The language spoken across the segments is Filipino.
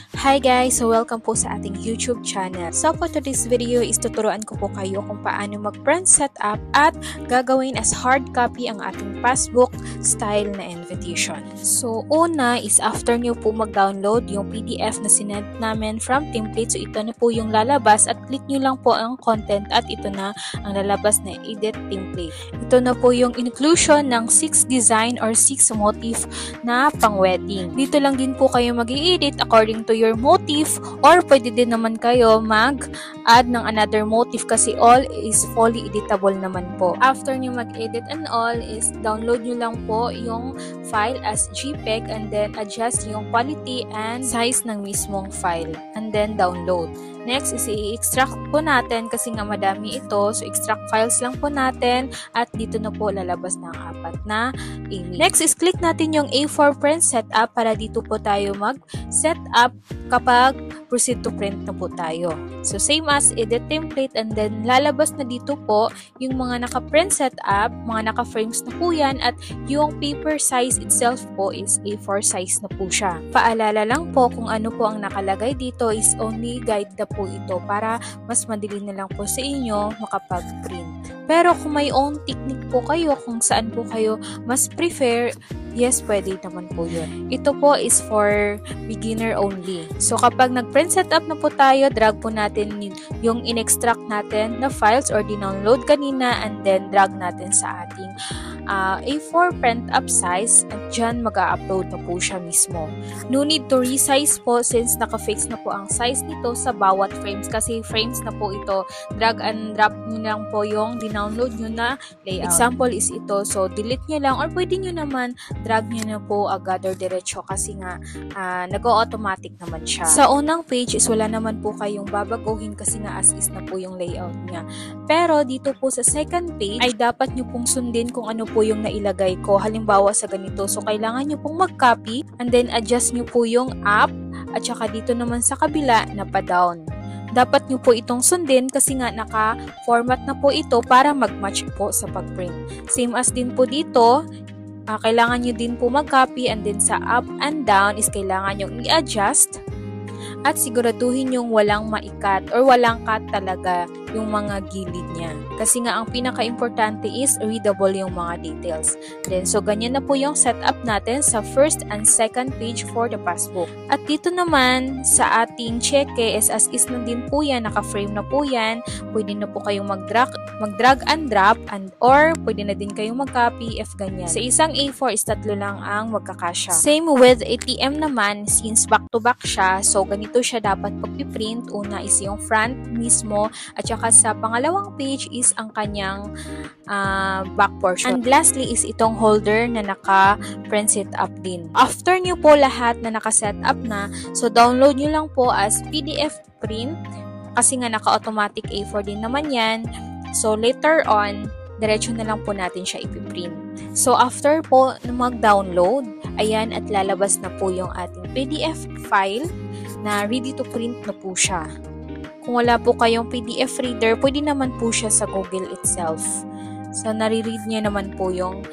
Hi guys! So welcome po sa ating YouTube channel. So for today's video is tuturuan ko po kayo kung paano mag-print setup at gagawin as hard copy ang ating passbook style na invitation. So una is after nyo po mag-download yung PDF na sinend namin from template. So ito na po yung lalabas at click nyo lang po ang content at ito na ang lalabas na edit template. Ito na po yung inclusion ng 6 design or 6 motif na pang-wedding. Dito lang din po kayo mag-i-edit according to your motif or pwede din naman kayo mag-add ng another motif kasi all is fully editable naman po. After nyo mag-edit and all is download nyo lang po yung file as JPEG and then adjust yung quality and size ng mismong file and then download. Next is i-extract po natin kasi nga madami ito. So extract files lang po natin at dito na po lalabas ng 4 na image. Next is click natin yung A4 print setup para dito po tayo mag-setup kapag proceed to print na po tayo. So same as edit template and then lalabas na dito po yung mga naka-print setup, mga naka-frames na po yan at yung paper size itself po is A4 size na po siya. Paalala lang po kung ano po ang nakalagay dito is only guide na po ito para mas madali na lang po sa inyo makapag-print. Pero kung may own technique po kayo kung saan po kayo mas prefer, yes, pwede naman po yun. Ito po is for beginner only. So kapag nag-print setup na po tayo, drag po natin yung in-extract natin na files or dinownload kanina and then drag natin sa ating A4 print up size at dyan mag-a-upload na po siya mismo. No need to resize po since naka-fix na po ang size nito sa bawat frames kasi frames na po ito. Drag and drop nyo lang po yung dinownload nyo na layout. Example is ito. So delete nyo lang or pwede nyo naman drag nyo na po agad or diretso kasi nga nag-automatic naman siya. Sa unang page is wala naman po kayong babaguhin kasi nga as is na po yung layout niya. Pero dito po sa second page ay dapat nyo pong sundin kung ano po yung nailagay ko. Halimbawa sa ganito. So kailangan nyo pong mag-copy and then adjust nyo po yung up at saka dito naman sa kabila na pa-down. Dapat nyo po itong sundin kasi nga naka-format na po ito para mag-match po sa pag-print. Same as din po dito, kailangan nyo din po mag-copy and then sa up and down is kailangan nyo i-adjust at siguraduhin yung walang maikat or walang cut talaga yung mga gilid niya. Kasi nga ang pinaka-importante is readable yung mga details. Then, so ganyan na po yung setup natin sa first and second page for the passbook. At dito naman sa ating cheque is as is na din po yan, naka-frame na po yan. Pwede na po kayong mag-drag and drop and or pwede na din kayong mag-copy if ganyan. Sa isang A4 is 3 lang ang magkakasya. Same with ATM naman since back-to-back siya. So ganito siya dapat pag-print. Una is yung front mismo at saka sa pangalawang page is ang kanyang back portion. And lastly is itong holder na naka-print setup din. After nyo po lahat na naka-setup na, so download nyo lang po as PDF print kasi nga naka-automatic A4 din naman yan. So later on, diretso na lang po natin siya ipiprint. So after po mag-download, ayan at lalabas na po yung ating PDF file na ready to print na po siya. Kung wala po kayong PDF reader, pwede naman po siya sa Google itself. So, nare-read niya naman po yung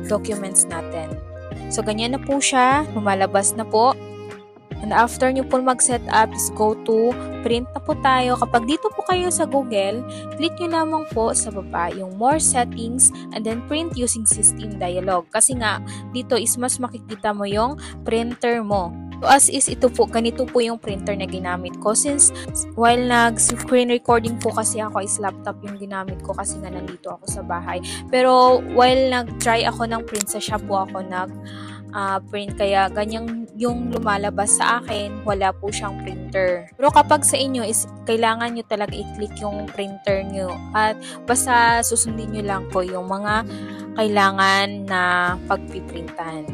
documents natin. So, ganyan na po siya. Lumalabas na po. And after nyo po mag-set up, is go to print na po tayo. Kapag dito po kayo sa Google, click nyo lamang po sa baba yung more settings and then print using system dialog. Kasi nga, dito is mas makikita mo yung printer mo. So as is, ito po, ganito po yung printer na ginamit ko. Since while nag-screen recording po kasi ako is laptop yung ginamit ko kasi nga nandito ako sa bahay. Pero while nag-try ako ng print sa shop po ako print kaya ganyan yung lumalabas sa akin, wala po siyang printer. Pero kapag sa inyo is kailangan nyo talaga i-click yung printer nyo at basta susundin nyo lang po yung mga kailangan na pagpiprintahan.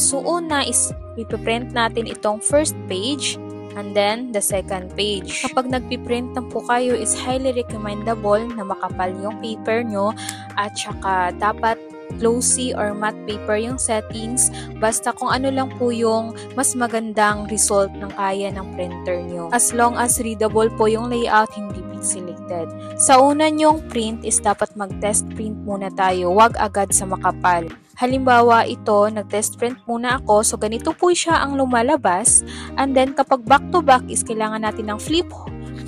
So una is ipiprint natin itong first page and then the second page. Kapag nagpiprint na po kayo is highly recommendable na makapal yung paper nyo at saka dapat glossy or matte paper yung settings. Basta kung ano lang po yung mas magandang result ng kaya ng printer nyo. As long as readable po yung layout, hindi pixelated. Sa una nyong print is dapat mag-test print muna tayo. Huwag agad sa makapal. Halimbawa ito, nag-test print muna ako. So ganito po siya ang lumalabas. And then kapag back to back is kailangan natin ng flip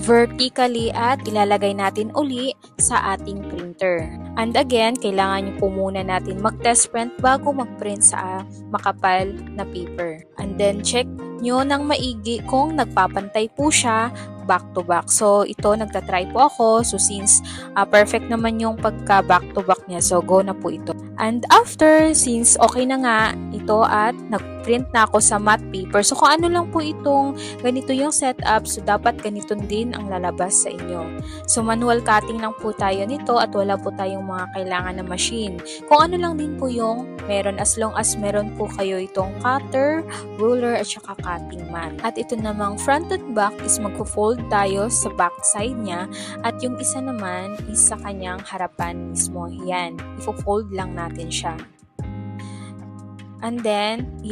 vertically at ilalagay natin uli sa ating printer. And again, kailangan nyo po muna natin mag-test print bago mag-print sa makapal na paper. And then check nyo ng maigi kung nagpapantay po siya back to back. So ito, nagtatry po ako. So since perfect naman yung pagka back to back niya, so go na po ito. And after, since okay na nga ito at nag-print na ako sa matte paper, so kung ano lang po itong ganito yung setup, so dapat ganito din ang lalabas sa inyo. So manual cutting lang po tayo nito at wala po tayong mga kailangan na machine. Kung ano lang din po yung meron, as long as meron po kayo itong cutter, ruler at saka cutting mat. At ito namang front at back is magpo-fold tayo sa back side niya at yung isa naman is sa kanyang harapan mismo. Yan, ifo-fold lang natin siya. And then,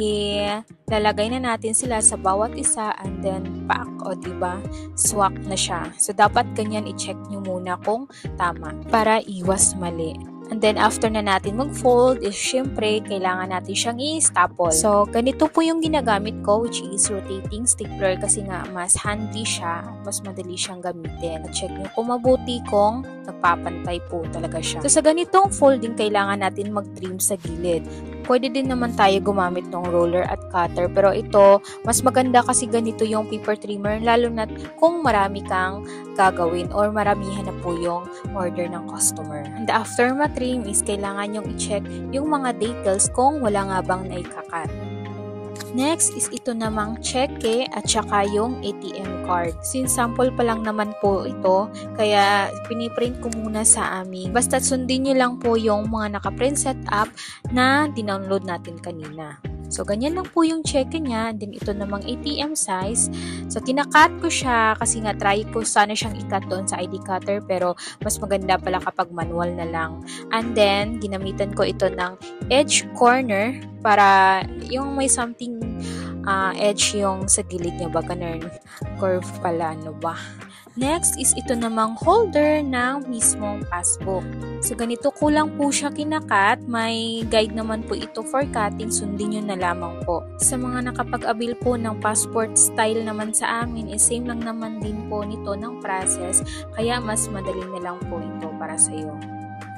lalagay na natin sila sa bawat isa and then pack, o diba? Swak na siya. So, dapat ganyan i-check nyo muna kung tama para iwas mali. And then, after na natin mag-fold, is syempre, kailangan natin siyang i-staple. So, ganito po yung ginagamit ko, which is rotating stapler kasi nga, mas handy siya, mas madali siyang gamitin. At check nyo kung mabuti kung nagpapantay po talaga siya. So, sa ganitong folding, kailangan natin mag-trim sa gilid. Pwede din naman tayo gumamit ng roller at cutter. Pero ito, mas maganda kasi ganito yung paper trimmer, lalo na kung marami kang gagawin or maramihan na po yung order ng customer. And after matrim is kailangan yung i-check yung mga details kung wala nga bang naikakat. Next is ito namang cheque at saka yung ATM card. Since sample pa lang naman po ito, kaya piniprint ko muna sa amin. Basta sundin nyo lang po yung mga nakaprint setup na dinownload natin kanina. So, ganyan lang po yung cheque niya. Then, ito namang ATM size. So, kinakat ko siya kasi nga try ko sana siyang ikat doon sa ID cutter pero mas maganda pala kapag manual na lang. And then, ginamitan ko ito ng edge corner para yung may something edge yung sa gilid niya ba, ganun. Curve pala, ano ba? Next is ito namang holder ng mismong passbook. So, ganito ko lang po siya kinakat. May guide naman po ito for cutting. Sundin nyo na lamang po. Sa mga nakapag-abil po ng passport style naman sa amin, same lang naman din po nito ng process. Kaya mas madali na lang po ito para sa iyo.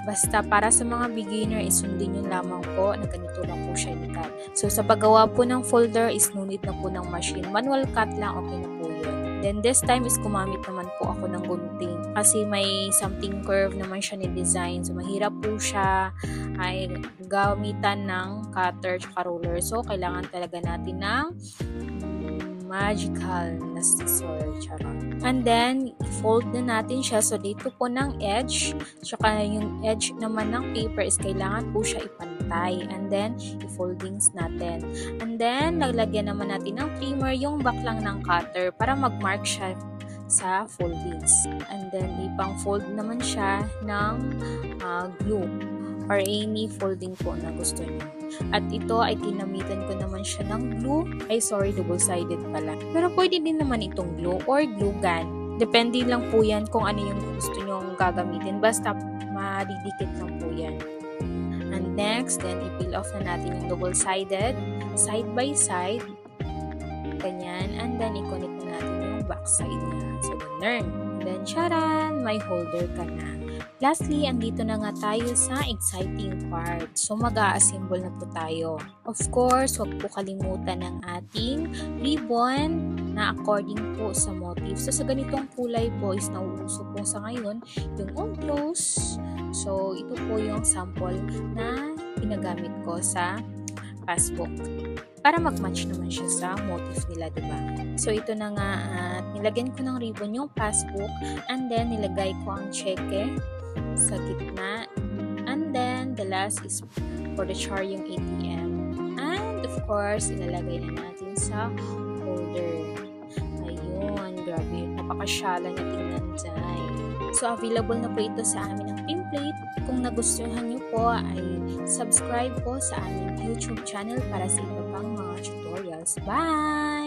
Basta para sa mga beginner, sundin nyo lamang po na ganito lang po siya i-cut. So, sa paggawa po ng folder is no need na po ng machine. Manual cut lang, okay na po yun. Then this time is gumamit naman po ako ng gunting kasi may something curve naman siya ni design. So mahirap po siya ay gamitan ng cutter at roller. So kailangan talaga natin ng magical na scissor. And then i-fold na natin siya. So dito po ng edge, tsaka yung edge naman ng paper is kailangan po siya ipantay. And then i-foldings natin. And then naglagyan naman natin ng trimmer yung back lang ng cutter para mag-mark siya sa foldings. And then ipang-fold naman siya ng glue or any folding po na gusto niyo. At ito ay ginamitan ko naman siya ng glue. Double-sided pala. Pero pwede din naman itong glue or glue gun. Depende lang po yan kung ano yung gusto nyong gagamitin. Basta madidikit lang po yan. And next, then i-peel off na natin yung double-sided. Side by side. Ganyan. And then i-connect na natin yung back side niya. So, ganun. And then, charan! May holder ka na. Lastly, andito na nga tayo sa exciting part. So, mag-a-assemble na po tayo. Of course, huwag po kalimutan ng ating ribbon na according po sa motif. So, sa ganitong kulay po is nauuso po sa ngayon yung old clothes. So, ito po yung sample na ginagamit ko sa passbook. Para mag-match naman siya sa motif nila, diba? So, ito na nga at nilagyan ko ng ribbon yung passbook and then nilagay ko ang cheque sa gitna. And then, the last is for the char yung ATM. And, of course, ilalagay na natin sa holder. Ayun, grabe. Napakasyala niya tingnan dyan. So, available na po ito sa amin ng template. Kung nagustuhan niyo po, ay subscribe po sa aming YouTube channel para sa iba pang mga tutorials. Bye!